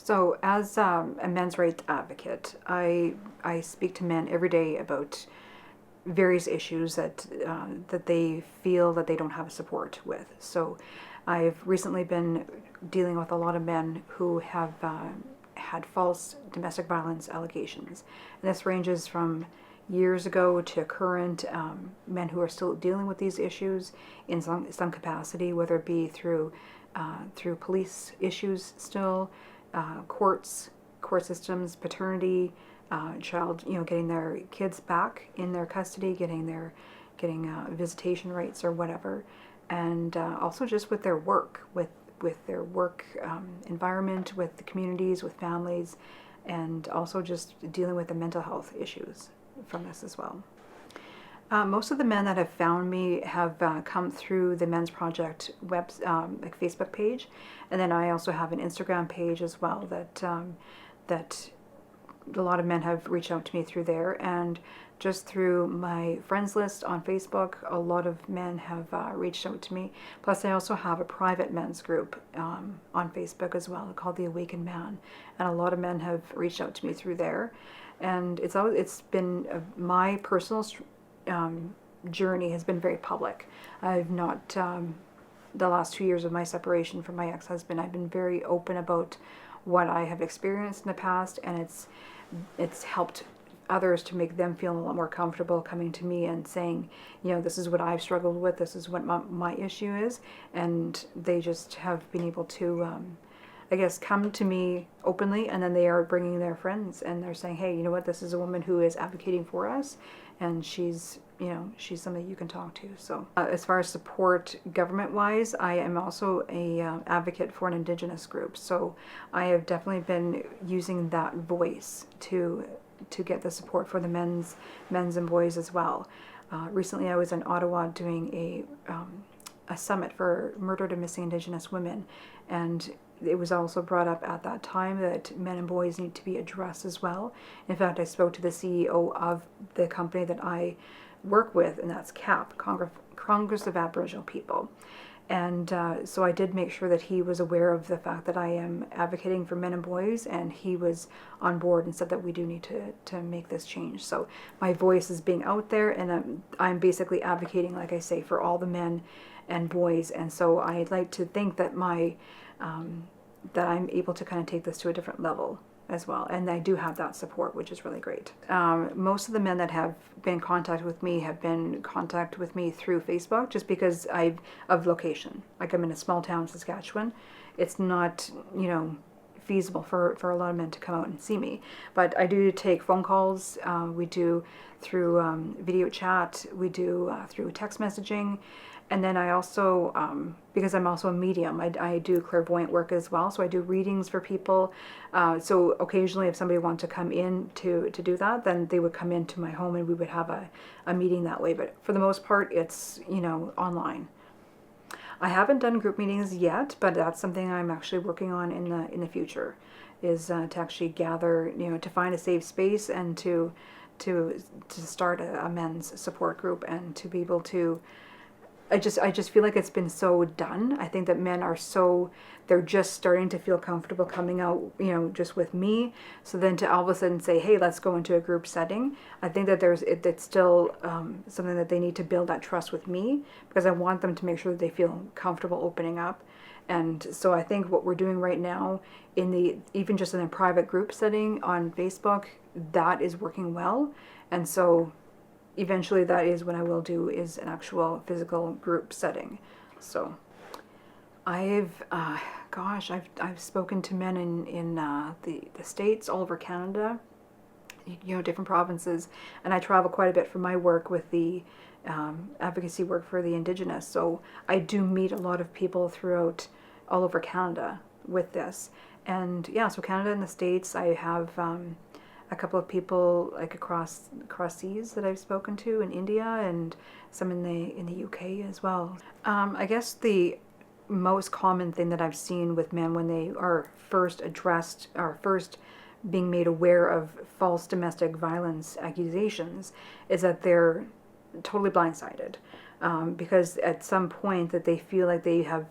So, as a men's rights advocate, I speak to men every day about various issues that they feel that they don't have support with. So, I've recently been dealing with a lot of men who have had false domestic violence allegations, and this ranges from years ago to current men who are still dealing with these issues in some capacity, whether it be through police issues still, court systems, paternity, child, getting their kids back in their custody, getting visitation rights or whatever, and also just with their work, with their work environment, with the communities, with families, and also just dealing with the mental health issues from this as well. Most of the men that have found me have come through the Men's Project like Facebook page, and then I also have an Instagram page as well that a lot of men have reached out to me through there, and just through my friends list on Facebook, a lot of men have reached out to me. Plus, I also have a private men's group on Facebook as well called The Awakened Man, and a lot of men have reached out to me through there. And it's been my personal journey has been very public. I've not the last 2 years of my separation from my ex-husband, I've been very open about what I have experienced in the past, and it's helped others to make them feel a lot more comfortable coming to me and saying, this is what I've struggled with, this is what my issue is, and they just have been able to I guess come to me openly, and then they are bringing their friends and they're saying, hey, you know what, this is a woman who is advocating for us, and she's somebody you can talk to. So as far as support government wise, I am also a advocate for an Indigenous group, so I have definitely been using that voice to get the support for the men's and boys as well. Recently I was in Ottawa doing a summit for murdered and missing Indigenous women, and it was also brought up at that time that men and boys need to be addressed as well. In fact, I spoke to the CEO of the company that I work with, and that's CAP, Congress of Aboriginal People. And so I did make sure that he was aware of the fact that I am advocating for men and boys, and he was on board and said that we do need to make this change. So my voice is being out there, and I'm basically advocating, like I say, for all the men and boys. And so I'd like to think that that I'm able to kind of take this to a different level as well, and I do have that support, which is really great. Most of the men that have been in contact with me have been in contact with me through Facebook, just because of location. Like, I'm in a small town, Saskatchewan. It's not, feasible for a lot of men to come out and see me, but I do take phone calls. We do through video chat. We do through text messaging. And then I also, because I'm also a medium, I do clairvoyant work as well. So I do readings for people. So occasionally if somebody wants to come in to do that, then they would come into my home and we would have a meeting that way. But for the most part, it's, online. I haven't done group meetings yet, but that's something I'm actually working on in the future, is to actually gather, to find a safe space and to start a men's support group, and to be able to, I just feel like it's been so done. I think that men are they're just starting to feel comfortable coming out, just with me. So then to all of a sudden say, hey, let's go into a group setting. I think that it's still something that they need to build that trust with me, because I want them to make sure that they feel comfortable opening up. And so I think what we're doing right now even just in a private group setting on Facebook, that is working well. And so eventually that is what I will do, is an actual physical group setting. So I've spoken to men in the States, all over Canada, different provinces, and I travel quite a bit for my work with the advocacy work for the Indigenous. So I do meet a lot of people throughout all over Canada with this. And yeah, so Canada and the States, I have a couple of people like across seas that I've spoken to in India, and some in the UK as well. I guess the most common thing that I've seen with men when they are first addressed, or first being made aware of false domestic violence accusations, is that they're totally blindsided. because at some point that they feel like they have,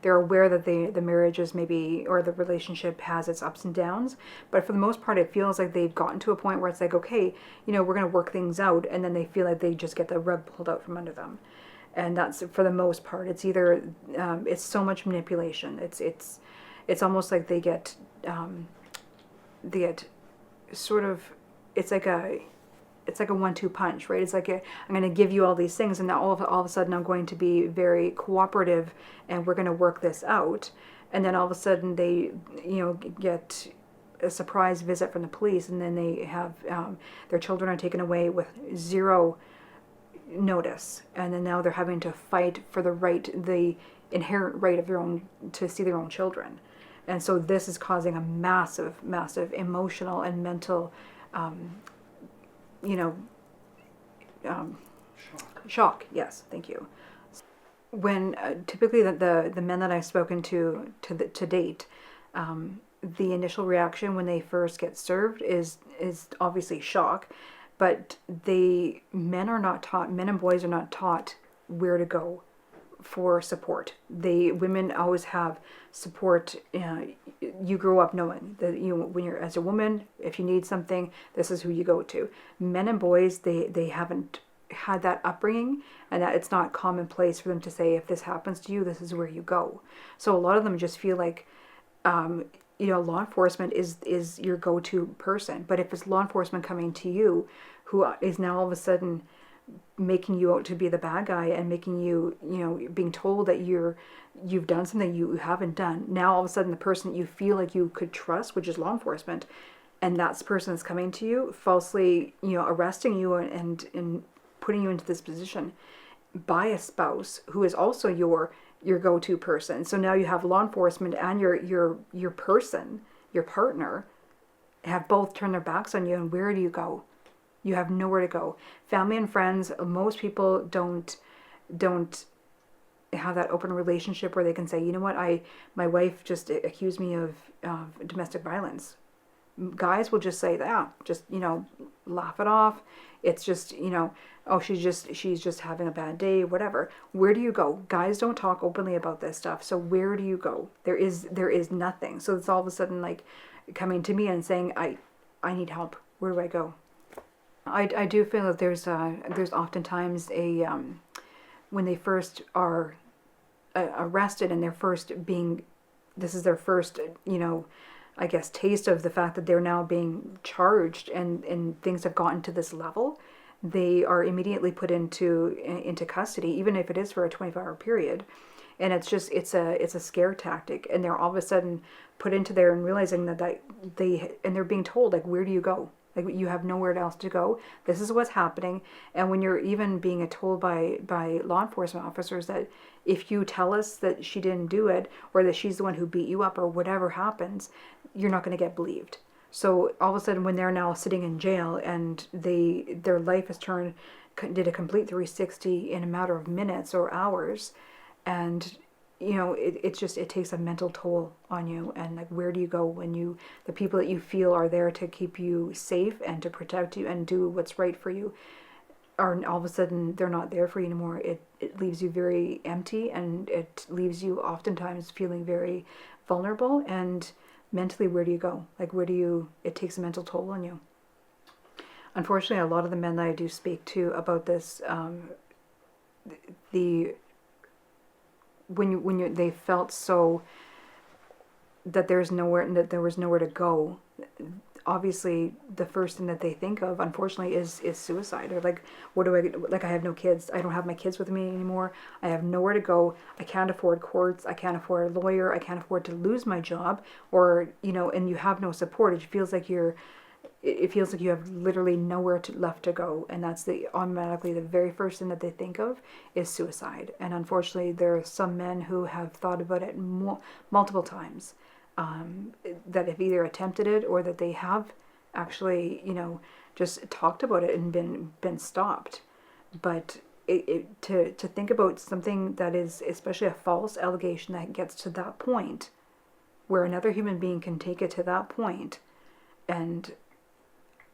they're aware that the marriage is maybe, or the relationship has its ups and downs, but for the most part it feels like they've gotten to a point where it's like, okay, we're going to work things out, and then they feel like they just get the rug pulled out from under them. And that's, for the most part, it's either it's so much manipulation. It's almost like they get sort of, it's like a 1-2 punch, right? It's like I'm going to give you all these things, and now all of a sudden I'm going to be very cooperative, and we're going to work this out. And then all of a sudden they, get a surprise visit from the police, and then they have their children are taken away with zero notice, and then now they're having to fight for the inherent right of their own, to see their own children. And so this is causing a massive emotional and mental shock. Yes, thank you. When typically the men that I've spoken to date, the initial reaction when they first get served is obviously shock, but men and boys are not taught where to go for support. Women always have support. You grow up knowing that when you're, as a woman, if you need something, this is who you go to. Men and boys, they haven't had that upbringing, and that it's not commonplace for them to say, if this happens to you, this is where you go. So a lot of them just feel like law enforcement is your go-to person. But if it's law enforcement coming to you, who is now all of a sudden making you out to be the bad guy, and making you, being told that you've done something you haven't done. Now all of a sudden the person that you feel like you could trust, which is law enforcement, and that's the person that's coming to you, falsely, arresting you and putting you into this position by a spouse who is also your go-to person. So now you have law enforcement and your person, your partner, have both turned their backs on you, and where do you go? You have nowhere to go. Family and friends, most people don't have that open relationship where they can say, you know what, my wife just accused me of domestic violence. Guys will just say that, just laugh it off. It's just oh, she's just having a bad day, whatever. Where do you go? Guys don't talk openly about this stuff. So where do you go? There is nothing. So it's all of a sudden like coming to me and saying, I need help. Where do I go? I do feel that there's oftentimes when they first are arrested, and this is their first, I guess, taste of the fact that they're now being charged, and things have gotten to this level, they are immediately put into custody, even if it is for a 24-hour period. And it's a scare tactic, and they're all of a sudden put into there, and realizing that they're being told, like, where do you go? Like, you have nowhere else to go. This is what's happening. And when you're even being told by law enforcement officers that if you tell us that she didn't do it, or that she's the one who beat you up, or whatever happens, you're not going to get believed. So all of a sudden, when they're now sitting in jail, and their life has did a complete 360 in a matter of minutes or hours, and it takes a mental toll on you. And like, where do you go when the people that you feel are there to keep you safe and to protect you and do what's right for you, are all of a sudden, they're not there for you anymore. It leaves you very empty, and it leaves you oftentimes feeling very vulnerable. And mentally, where do you go? Like, it takes a mental toll on you. Unfortunately, a lot of the men that I do speak to about this, they felt so that there was nowhere to go. Obviously, the first thing that they think of, unfortunately, is suicide. Or like, what do I, like, I have no kids. I don't have my kids with me anymore. I have nowhere to go. I can't afford courts. I can't afford a lawyer. I can't afford to lose my job. Or, and you have no support. It feels like you have literally nowhere left to go. And that's automatically the very first thing that they think of is suicide. And unfortunately, there are some men who have thought about it multiple times. That have either attempted it, or that they have actually, just talked about it and been stopped. But to think about something that is, especially a false allegation, that gets to that point, where another human being can take it to that point, and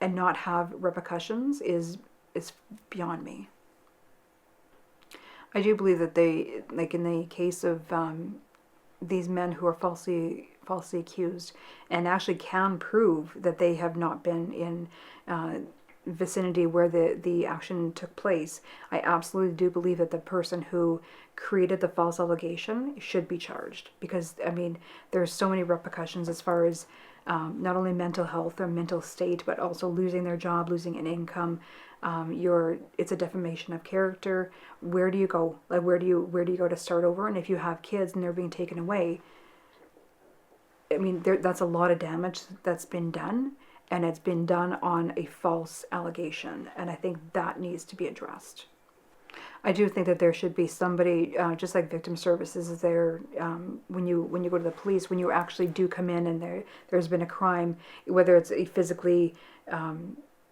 not have repercussions, is beyond me. I do believe that they, like in the case of these men who are falsely accused and actually can prove that they have not been in vicinity where the action took place, I absolutely do believe that the person who created the false allegation should be charged, because I mean there's so many repercussions as far as not only mental health or mental state, but also losing their job, losing an income. It's a defamation of character. Where do you go? Like where do you go to start over? And if you have kids and they're being taken away, I mean that's a lot of damage that's been done, and it's been done on a false allegation, and I think that needs to be addressed. I do think that there should be somebody, just like victim services is there, when you go to the police, when you actually do come in and there's been a crime, whether it's a physically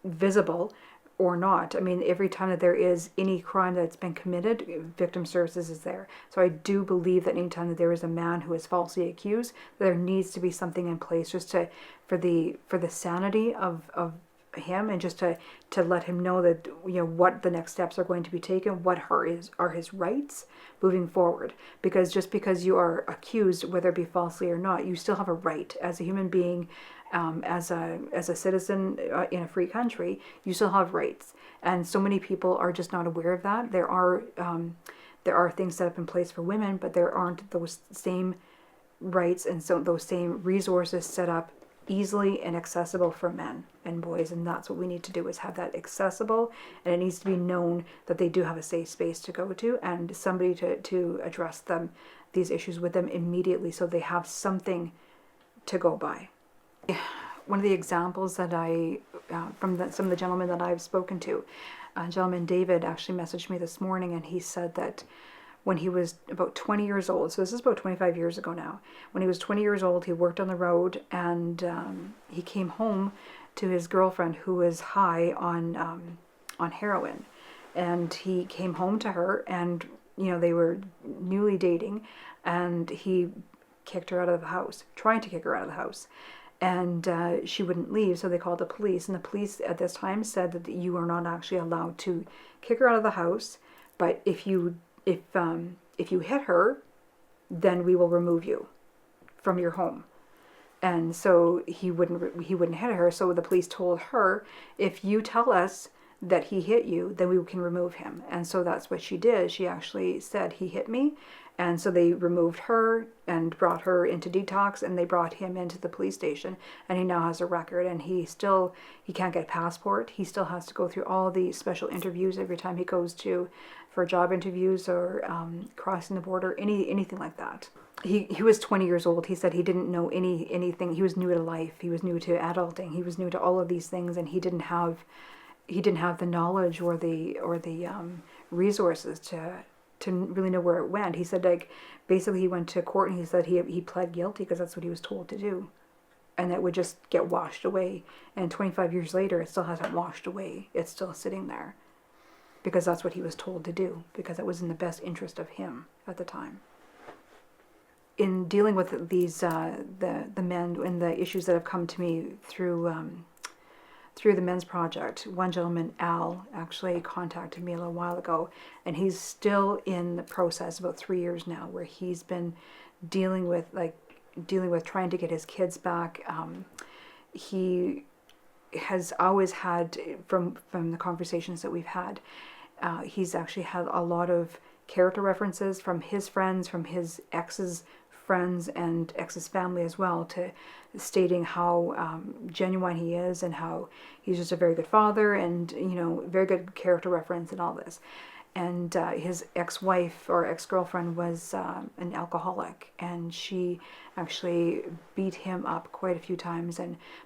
visible or not. I mean, every time that there is any crime that's been committed, victim services is there. So I do believe that anytime that there is a man who is falsely accused, there needs to be something in place just for the sanity of him, and just to let him know that, you know, what the next steps are going to be taken, what are his rights moving forward. Because just because you are accused, whether it be falsely or not, you still have a right as a human being, as a citizen in a free country. You still have rights, and so many people are just not aware of that. There are things set up in place for women, but there aren't those same rights and so those same resources set up easily and accessible for men and boys. And that's what we need to do, is have that accessible, and it needs to be known that they do have a safe space to go to, and somebody to address these issues with them immediately, so they have something to go by. One of the examples that some of the gentlemen that I've spoken to, gentleman David actually messaged me this morning, and he said that when he was about 20 years old, so this is about 25 years ago now, when he was 20 years old, he worked on the road, and he came home to his girlfriend who was high on heroin, and he came home to her, and you know, they were newly dating, and he kicked her out of the house, trying to kick her out of the house. And she wouldn't leave, so they called the police. And the police at this time said that you are not actually allowed to kick her out of the house, but if you hit her, then we will remove you from your home. And so he wouldn't hit her. So the police told her, if you tell us that he hit you, then we can remove him. And so that's what she did. She actually said, he hit me. And so they removed her and brought her into detox, and they brought him into the police station, and he now has a record, and he can't get a passport. He still has to go through all the special interviews every time he goes for job interviews or crossing the border, anything like that. He was 20 years old. He said he didn't know anything. He was new to life. He was new to adulting. He was new to all of these things, and he didn't have the knowledge or the resources to really know where it went. He said, like, basically he went to court and he said he pled guilty because that's what he was told to do, and that would just get washed away. And 25 years later, it still hasn't washed away. It's still sitting there because that's what he was told to do, because it was in the best interest of him at the time. In dealing with these the men and the issues that have come to me through the Men's Project, one gentleman, Al, actually contacted me a little while ago, and he's still in the process, about 3 years now, where he's been dealing with trying to get his kids back. He has always had, from the conversations that we've had, he's actually had a lot of character references from his friends, from his ex's friends and ex's family as well, to stating how genuine he is, and how he's just a very good father, and very good character reference and all this. And his ex-wife or ex-girlfriend was an alcoholic, and she actually beat him up quite a few times.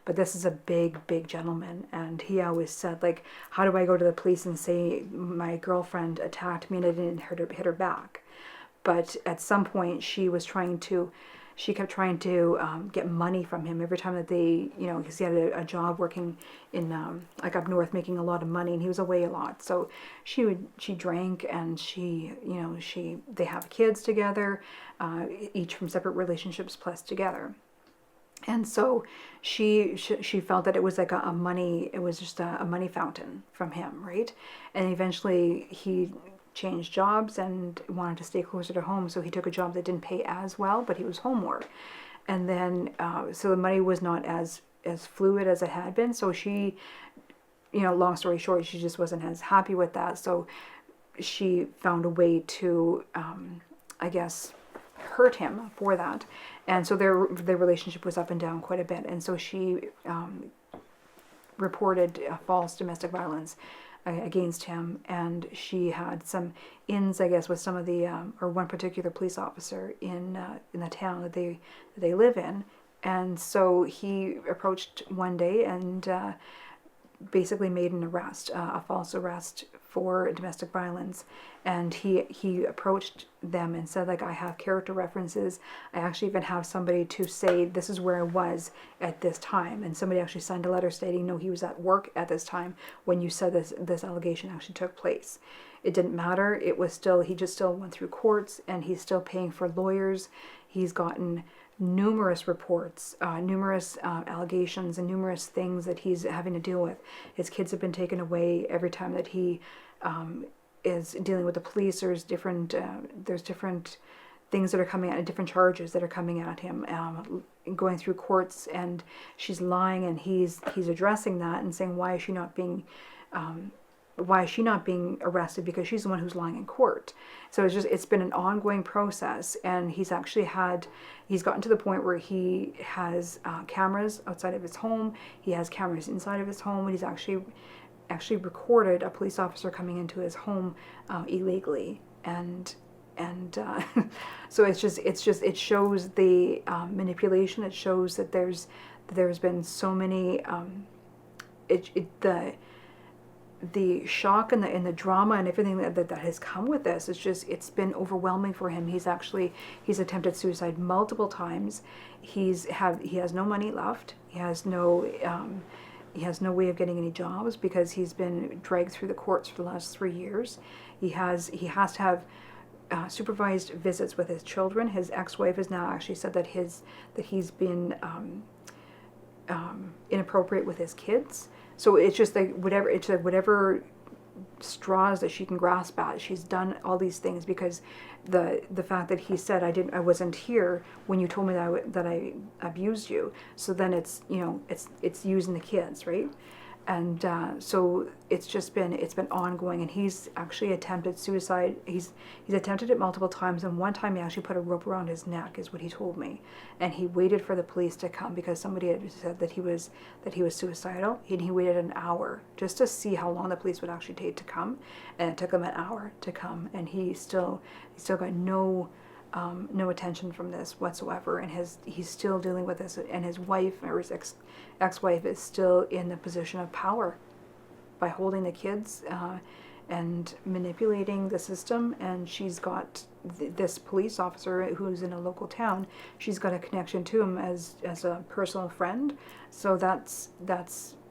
But this is a big gentleman, and he always said, like, how do I go to the police and say my girlfriend attacked me and I didn't hit her back? But at some point she kept trying to get money from him every time that they, because he had a job working in like up north, making a lot of money, and he was away a lot. So she drank, and they have kids together, each from separate relationships plus together. And so she felt that it was like it was just a money fountain from him, right? And eventually he changed jobs and wanted to stay closer to home, so he took a job that didn't pay as well, but he was home more. And then, so the money was not as fluid as it had been. So she, long story short, she just wasn't as happy with that. So she found a way to, I guess, hurt him for that. And so their relationship was up and down quite a bit. And so she reported false domestic violence against him, and she had some ins, I guess, with some of the or one particular police officer in the town that they live in. And so he approached one day and basically made an arrest, a false arrest for domestic violence. And he approached them and said, like, I have character references. I actually even have somebody to say this is where I was at this time. And somebody actually signed a letter stating, no, he was at work at this time when you said this allegation actually took place. It didn't matter. It was still, he just still went through courts, and he's still paying for lawyers. He's gotten numerous reports, numerous allegations, and numerous things that he's having to deal with. His kids have been taken away every time that he is dealing with the police. There's different things that are coming out, different charges that are coming at him, going through courts, and she's lying, and he's addressing that and saying, why is she not being arrested, because she's the one who's lying in court. So it's been an ongoing process, and he's gotten to the point where he has cameras outside of his home. He has cameras inside of his home, and he's actually recorded a police officer coming into his home illegally. And so it shows the manipulation. It shows that there's been so many the shock and the drama and everything that has come with this. It's been overwhelming for him. He's attempted suicide multiple times. He has no money left. He has no way of getting any jobs because he's been dragged through the courts for the last 3 years. He has to have supervised visits with his children. His ex-wife has now actually said that he's been inappropriate with his kids. So it's just like whatever straws that she can grasp at, she's done all these things, because the fact that he said I wasn't here when you told me that I abused you. So then it's using the kids, right? And so it's been ongoing, and he's actually attempted suicide. He's attempted it multiple times, and one time he actually put a rope around his neck, is what he told me, and he waited for the police to come because somebody had said that he was suicidal, and he waited an hour just to see how long the police would actually take to come, and it took him an hour to come, and he still got no attention from this whatsoever, and he's still dealing with this, and his wife, or his ex-wife, is still in the position of power by holding the kids and manipulating the system. And she's got this police officer who's in a local town. She's got a connection to him as a personal friend. So that's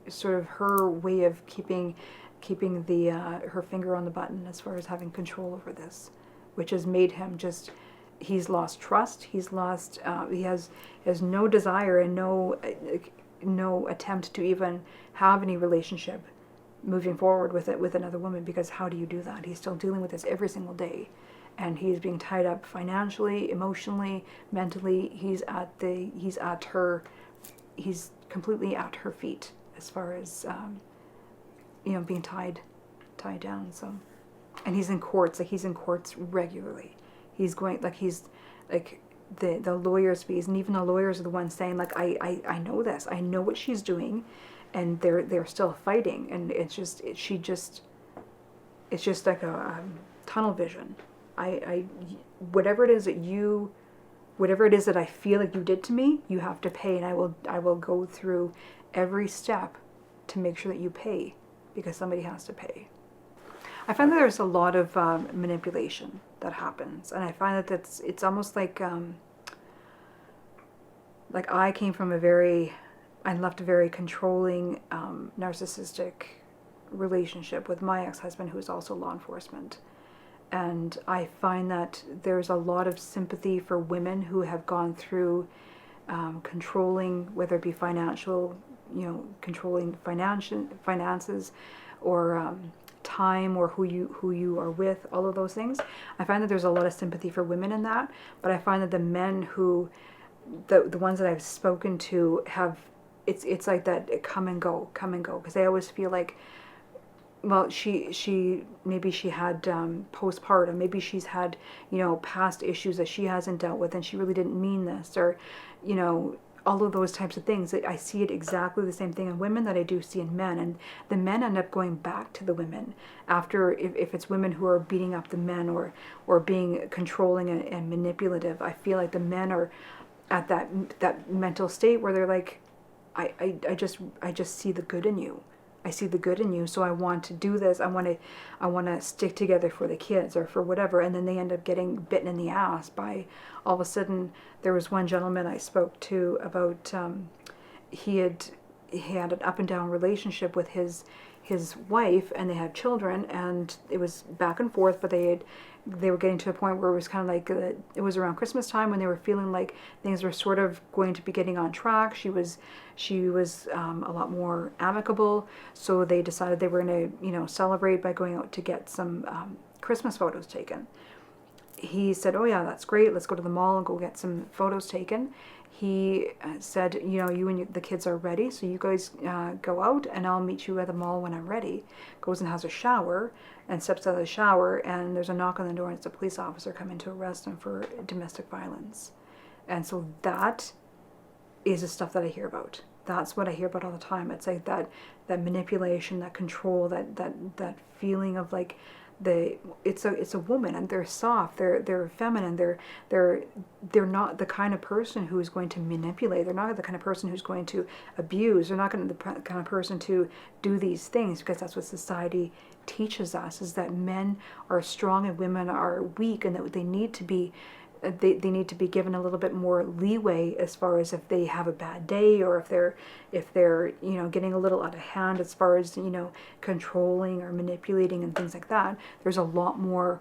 sort of her way of keeping her finger on the button as far as having control over this, which has made him he's lost trust. He's lost. He has no desire and no attempt to even have any relationship moving forward with another woman, because how do you do that? He's still dealing with this every single day, and he's being tied up financially, emotionally, mentally. He's completely at her feet as far as being tied down. So, and he's in courts. Like, he's in courts regularly. He's going, like, he's like the lawyers' fees, and even the lawyers are the ones saying, like, I know this, I know what she's doing, and they're still fighting, and it's just like a tunnel vision. Whatever it is that I feel like you did to me, you have to pay, and I will go through every step to make sure that you pay, because somebody has to pay. I find that there's a lot of manipulation that happens, and I find that it's almost like I came from I left a very controlling, narcissistic relationship with my ex-husband, who is also law enforcement, and I find that there's a lot of sympathy for women who have gone through controlling, whether it be financial, controlling finances, or time or who you are with, all of those things. I find that there's a lot of sympathy for women in that, but I find that the men who, the ones that I've spoken to have, it's like that come and go, because I always feel like, well, she maybe she had postpartum, maybe she's had, you know, past issues that she hasn't dealt with, and she really didn't mean this, or, you know, all of those types of things. I see it exactly the same thing in women that I do see in men, and the men end up going back to the women after, if it's women who are beating up the men, or being controlling and manipulative. I feel like the men are at that mental state where they're like, I just see the good in you. I see the good in you, so I want to do this. I want to stick together for the kids or for whatever. And then they end up getting bitten in the ass by, all of a sudden. There was one gentleman I spoke to about, he had an up and down relationship with his wife, and they had children, and it was back and forth, but they were getting to a point where it was kind of like, it was around Christmas time when they were feeling like things were sort of going to be getting on track. She was a lot more amicable, so they decided they were going to, you know, celebrate by going out to get some Christmas photos taken. He said, oh yeah, that's great, let's go to the mall and go get some photos taken. He said, you know, you and the kids are ready, so you guys go out, and I'll meet you at the mall when I'm ready. Goes and has a shower, and steps out of the shower, and there's a knock on the door, and it's a police officer coming to arrest him for domestic violence. And so that is the stuff that I hear about. That's what I hear about all the time. It's like that manipulation, that control, that feeling of like, it's a woman, and they're soft, they're feminine, they're not the kind of person who is going to manipulate. They're not the kind of person who's going to abuse. They're not going to the kind of person to do these things, because that's what society teaches us, is that men are strong and women are weak, and that they need to be they need to be given a little bit more leeway as far as if they have a bad day, or if they're you know, getting a little out of hand as far as, you know, controlling or manipulating and things like that. There's a lot more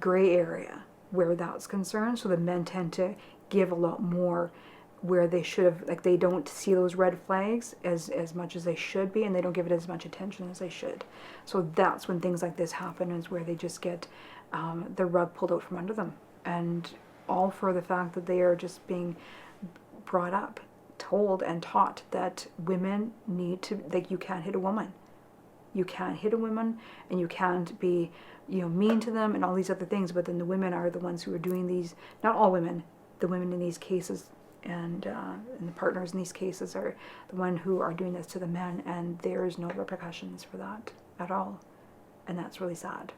gray area where that's concerned. So the men tend to give a lot more where they should have, like, they don't see those red flags as much as they should be, and they don't give it as much attention as they should. So that's when things like this happen, is where they just get the rug pulled out from under them. And all for the fact that they are just being brought up, told and taught that women need to, like, you can't hit a woman. You can't hit a woman, and you can't be, you know, mean to them and all these other things. But then the women are the ones who are doing these, not all women, the women in these cases and the partners in these cases are the one who are doing this to the men, and there is no repercussions for that at all. And that's really sad.